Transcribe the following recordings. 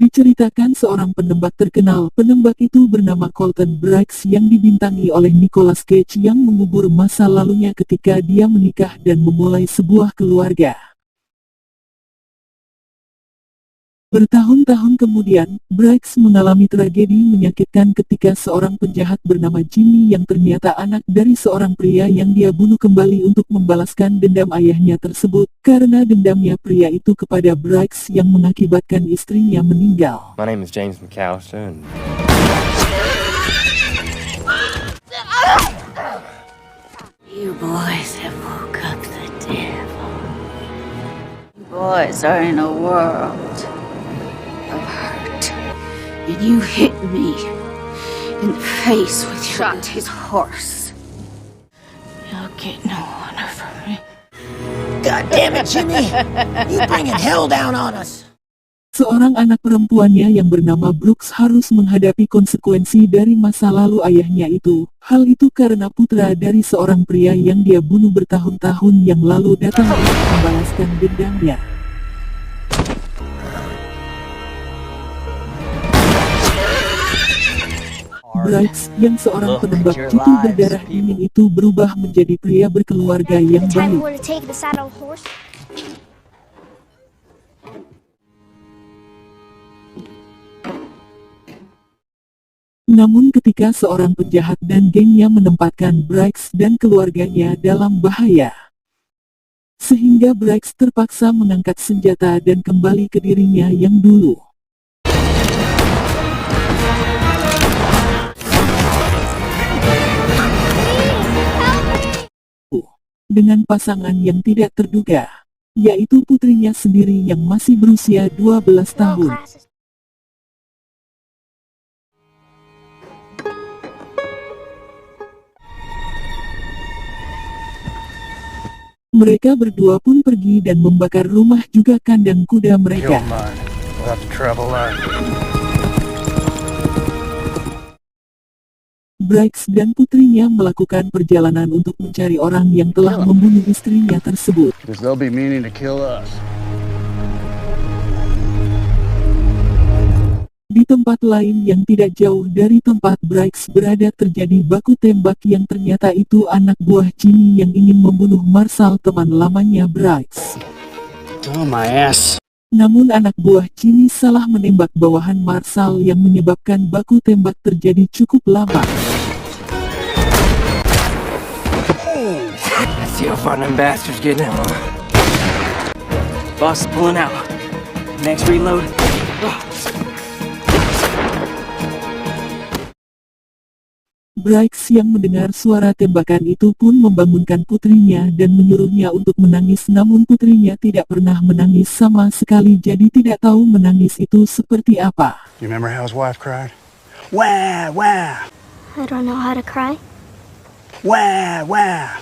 Diceritakan seorang penembak terkenal, penembak itu bernama Colton Briggs yang dibintangi oleh Nicolas Cage yang mengubur masa lalunya ketika dia menikah dan memulai sebuah keluarga. Bertahun-tahun kemudian, Briggs mengalami tragedi menyakitkan ketika seorang penjahat bernama Jimmy yang ternyata anak dari seorang pria yang dia bunuh kembali untuk membalaskan dendam ayahnya tersebut, karena dendamnya pria itu kepada Briggs yang mengakibatkan istrinya meninggal. My name is James McAllister and You boys have woke up the devil. You boys are in a world of hurt. And you hit me in the face with shot his horse. You'll get no honor from me. God damn it, Jimmy! You bringing hell down on us! Seorang anak perempuannya yang bernama Brooks harus menghadapi konsekuensi dari masa lalu ayahnya itu. Hal itu karena putra dari seorang pria yang dia bunuh bertahun-tahun yang lalu datang untuk membalaskan dendamnya. Briggs, yang seorang penembak jitu berdarah dingin itu berubah menjadi pria berkeluarga yang baik. Namun ketika seorang penjahat dan gengnya menempatkan Briggs dan keluarganya dalam bahaya, sehingga Briggs terpaksa mengangkat senjata dan kembali ke dirinya yang dulu. Dengan pasangan yang tidak terduga, yaitu putrinya sendiri yang masih berusia 12 tahun. Mereka berdua pun pergi dan membakar rumah juga kandang kuda mereka. Briggs dan putrinya melakukan perjalanan untuk mencari orang yang telah membunuh istrinya tersebut. Di tempat lain yang tidak jauh dari tempat Briggs berada terjadi baku tembak yang ternyata itu anak buah Jimmy yang ingin membunuh Marshall, teman lamanya Briggs. Oh my ass. Namun anak buah Jimmy salah menembak bawahan Marshall yang menyebabkan baku tembak terjadi cukup lama. let's see how far them bastards getting out. Boss is pulling out. Next reload. Briggs yang mendengar suara tembakan itu pun membangunkan putrinya dan menyuruhnya untuk menangis, namun putrinya tidak pernah menangis sama sekali, jadi tidak tahu menangis itu seperti apa. You remember how his wife cried? Wah, wah. I don't know how to cry. Wah, wah.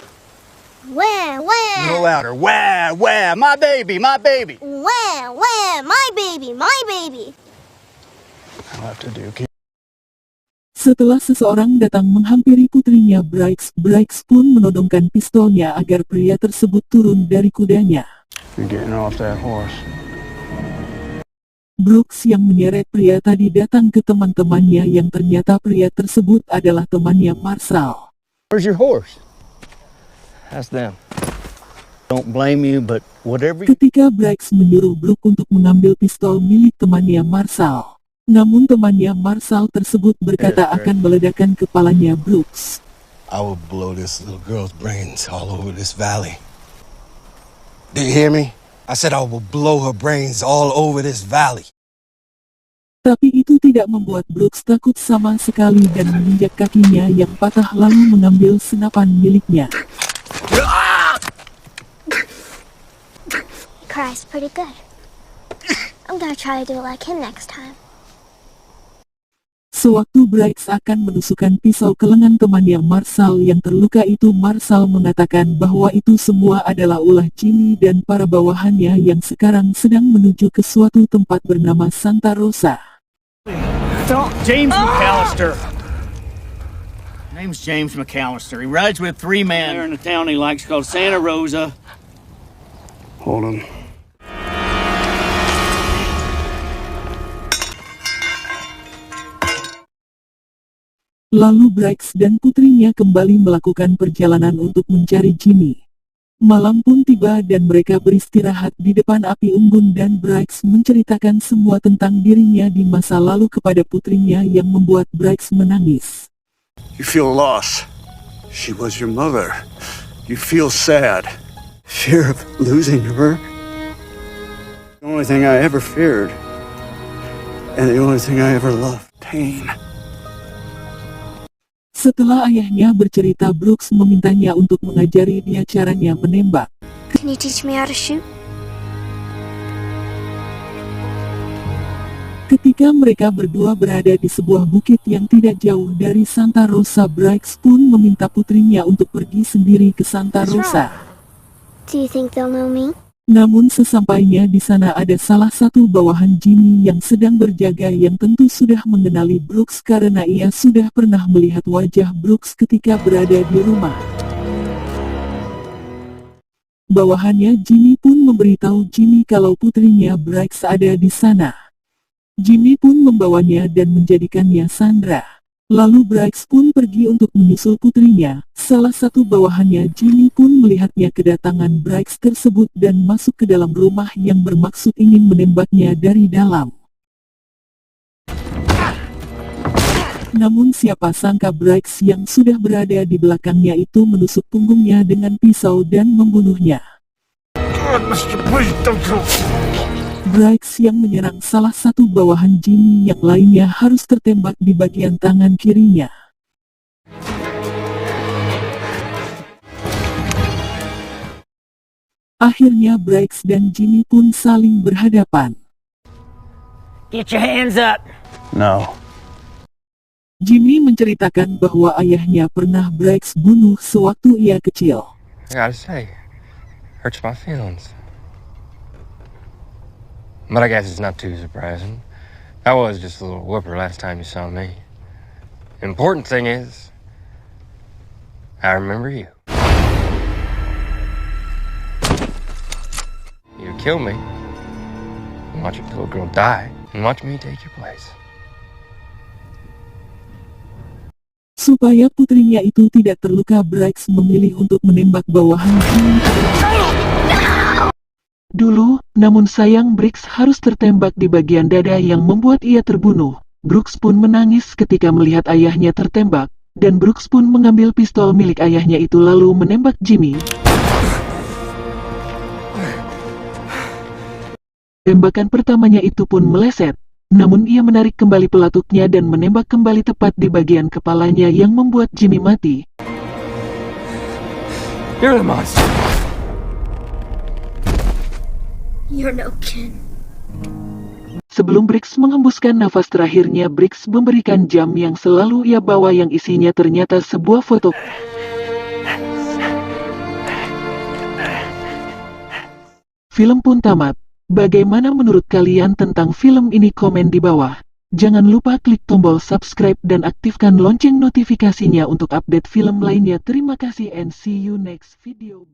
Wah, A wah. little louder. Wah, wah. My baby, my baby. Wah, wah. My baby, my baby. I'll have to do. Setelah seseorang datang menghampiri putrinya Briggs pun menodongkan pistolnya agar pria tersebut turun dari kudanya. You're getting off that horse. Brooks yang menyeret pria tadi datang ke teman-temannya yang ternyata pria tersebut adalah temannya Marshall. Where's your horse? Ask them. Don't blame you, but whatever. Ketika Briggs menyuruh Brooks untuk mengambil pistol milik temannya Marshall, namun temannya Marshall tersebut berkata akan meledakkan kepalanya Brooks. I will blow this little girl's brains all over this valley. Did you hear me? I said I will blow her brains all over this valley. Tapi itu tidak membuat Brooks takut sama sekali dan menginjak kakinya yang patah lalu mengambil senapan miliknya. He cries pretty good. I'm gonna try to do it like him next time. Sewaktu Briggs akan menusukkan pisau ke lengan temannya Marshall yang terluka itu, Marshall mengatakan bahwa itu semua adalah ulah Jimmy dan para bawahannya yang sekarang sedang menuju ke suatu tempat bernama Santa Rosa. James McAllister. Name's James McAllister. He rides with 3 men. There in the town he likes called Santa Rosa. Hold him. Lalu Briggs dan putrinya kembali melakukan perjalanan untuk mencari Jimmy. Malam pun tiba dan mereka beristirahat di depan api unggun dan Briggs menceritakan semua tentang dirinya di masa lalu kepada putrinya yang membuat Briggs menangis. You feel lost. She was your mother. You feel sad. Fear of losing her. The only thing I ever feared. And the only thing I ever loved. Pain. Setelah ayahnya bercerita, Brooks memintanya untuk mengajari dia caranya menembak. Can you teach me how to shoot? Ketika mereka berdua berada di sebuah bukit yang tidak jauh dari Santa Rosa, Briggs pun meminta putrinya untuk pergi sendiri ke Santa Rosa. Do you think they'll know me? Namun sesampainya di sana ada salah satu bawahan Jimmy yang sedang berjaga yang tentu sudah mengenali Brooks karena ia sudah pernah melihat wajah Brooks ketika berada di rumah. Bawahannya Jimmy pun memberitahu Jimmy kalau putrinya Briggs ada di sana. Jimmy pun membawanya dan menjadikannya sandera. Lalu Briggs pun pergi untuk menyusul putrinya. Salah satu bawahannya Jimmy pun melihatnya kedatangan Briggs tersebut dan masuk ke dalam rumah yang bermaksud ingin menembaknya dari dalam. Namun siapa sangka Briggs yang sudah berada di belakangnya itu menusuk punggungnya dengan pisau dan membunuhnya. Briggs yang menyerang salah satu bawahan Jimmy yang lainnya harus tertembak di bagian tangan kirinya. Akhirnya Briggs dan Jimmy pun saling berhadapan. Get your hands up! No. Jimmy menceritakan bahwa ayahnya pernah Briggs bunuh sewaktu ia kecil. I gotta say, hurts my feelings. But I guess it's not too surprising. I was just a little whooper last time you saw me. Important thing is, I remember you. You kill me, and watch your little girl die, and watch me take your place. Supaya putrinya itu tidak terluka, Briggs memilih untuk menembak bawahan Jimmy. Dulu, namun sayang Briggs harus tertembak di bagian dada yang membuat ia terbunuh. Brooks pun menangis ketika melihat ayahnya tertembak, dan Brooks pun mengambil pistol milik ayahnya itu lalu menembak Jimmy. Tembakan pertamanya itu pun meleset, namun ia menarik kembali pelatuknya dan menembak kembali tepat di bagian kepalanya yang membuat Jimmy mati. You're the monster. You're no kin. Sebelum Briggs menghembuskan nafas terakhirnya, Briggs memberikan jam yang selalu ia bawa yang isinya ternyata sebuah foto. Film pun tamat. Bagaimana menurut kalian tentang film ini? Komen di bawah. Jangan lupa klik tombol subscribe dan aktifkan lonceng notifikasinya untuk update film lainnya. Terima kasih and see you next video.